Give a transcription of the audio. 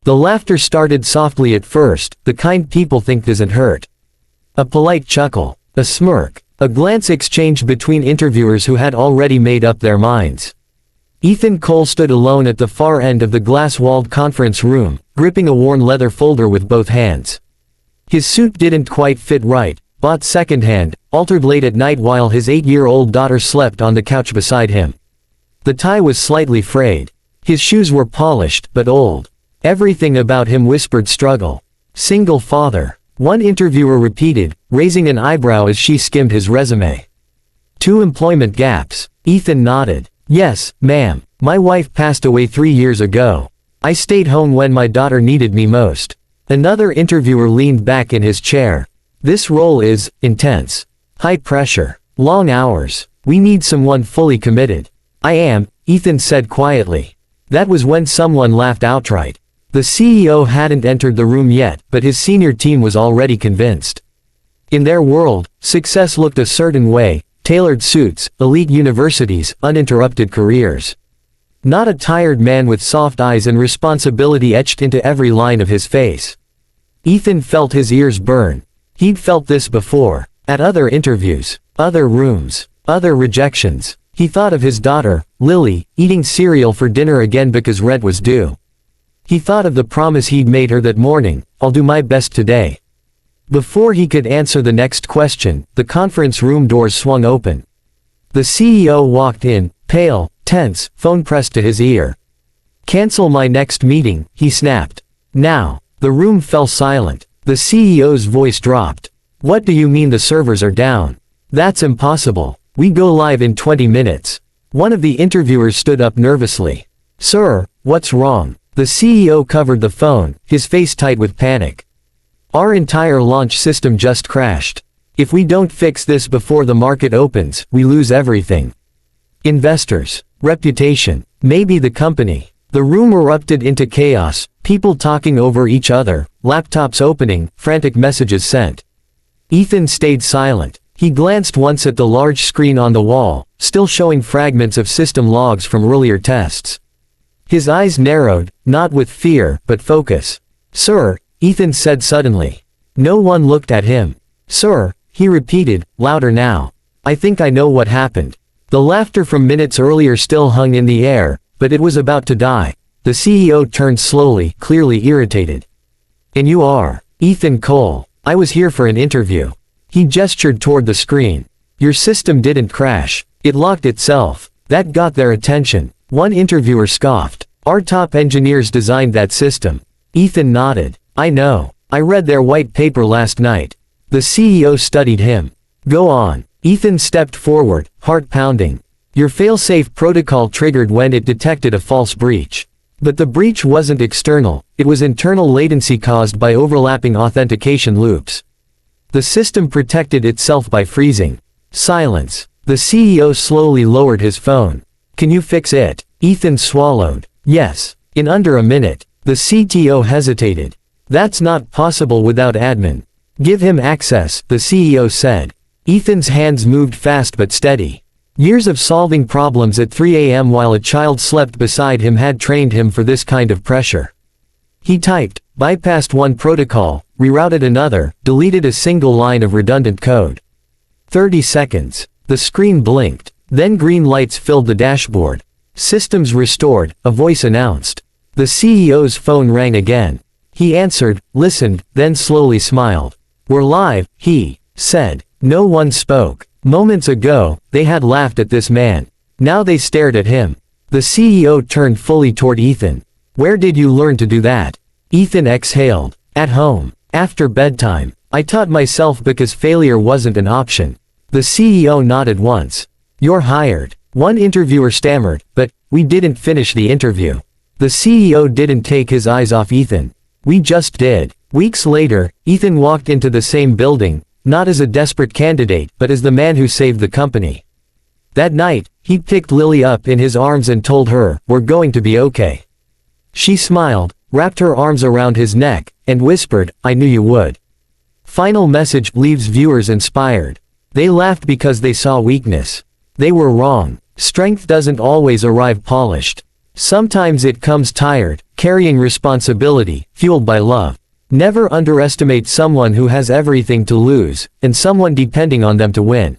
The laughter started softly at first, the kind people think doesn't hurt. A polite chuckle, a smirk, a glance exchanged between interviewers who had already made up their minds. Ethan Cole stood alone at the far end of the glass-walled conference room, gripping a worn leather folder with both hands. His suit didn't quite fit right, bought secondhand, altered late at night while his 8-year-old daughter slept on the couch beside him. The tie was slightly frayed. His shoes were polished, but old. Everything about him whispered struggle. Single father, one interviewer repeated, raising an eyebrow as she skimmed his resume. 2 employment gaps. Ethan nodded. Yes, ma'am. My wife passed away 3 years ago. I stayed home when my daughter needed me most. Another interviewer leaned back in his chair. This role is intense. High pressure. Long hours. We need someone fully committed. I am, Ethan said quietly. That was when someone laughed outright. The CEO hadn't entered the room yet, but his senior team was already convinced. In their world, success looked a certain way: tailored suits, elite universities, uninterrupted careers. Not a tired man with soft eyes and responsibility etched into every line of his face. Ethan felt his ears burn. He'd felt this before. At other interviews, other rooms, other rejections. He thought of his daughter, Lily, eating cereal for dinner again because rent was due. He thought of the promise he'd made her that morning: I'll do my best today. Before he could answer the next question, the conference room doors swung open. The CEO walked in, pale, tense, phone pressed to his ear. Cancel my next meeting, he snapped. Now. The room fell silent. The CEO's voice dropped. What do you mean the servers are down? That's impossible. We go live in 20 minutes. One of the interviewers stood up nervously. Sir, what's wrong? The CEO covered the phone, his face tight with panic. Our entire launch system just crashed. If we don't fix this before the market opens, we lose everything. Investors, reputation, maybe the company. The room erupted into chaos, people talking over each other, laptops opening, frantic messages sent. Ethan stayed silent. He glanced once at the large screen on the wall, still showing fragments of system logs from earlier tests. His eyes narrowed, not with fear, but focus. Sir, Ethan said suddenly. No one looked at him. Sir, he repeated, louder now. I think I know what happened. The laughter from minutes earlier still hung in the air, but it was about to die. The CEO turned slowly, clearly irritated. And you are? Ethan Cole. I was here for an interview. He gestured toward the screen. Your system didn't crash. It locked itself. That got their attention. One interviewer scoffed. Our top engineers designed that system. Ethan nodded. I know. I read their white paper last night. The CEO studied him. Go on. Ethan stepped forward, heart pounding. Your fail-safe protocol triggered when it detected a false breach. But the breach wasn't external, it was internal latency caused by overlapping authentication loops. The system protected itself by freezing. Silence. The CEO slowly lowered his phone. Can you fix it? Ethan swallowed. Yes. In under a minute. The CTO hesitated. That's not possible without admin. Give him access, the CEO said. Ethan's hands moved fast but steady. Years of solving problems at 3 a.m. while a child slept beside him had trained him for this kind of pressure. He typed, bypassed one protocol, rerouted another, deleted a single line of redundant code. 30 seconds. The screen blinked. Then green lights filled the dashboard. Systems restored, a voice announced. The CEO's phone rang again. He answered, listened, then slowly smiled. We're live, he said. No one spoke. Moments ago, they had laughed at this man. Now they stared at him. The CEO turned fully toward Ethan. Where did you learn to do that? Ethan exhaled. At home. After bedtime. I taught myself because failure wasn't an option. The CEO nodded once. You're hired. One interviewer stammered, but we didn't finish the interview. The CEO didn't take his eyes off Ethan. We just did. Weeks later, Ethan walked into the same building, not as a desperate candidate, but as the man who saved the company. That night, he picked Lily up in his arms and told her, we're going to be okay. She smiled, wrapped her arms around his neck, and whispered, I knew you would. Final message leaves viewers inspired. They laughed because they saw weakness. They were wrong. Strength doesn't always arrive polished. Sometimes it comes tired, carrying responsibility, fueled by love. Never underestimate someone who has everything to lose, and someone depending on them to win.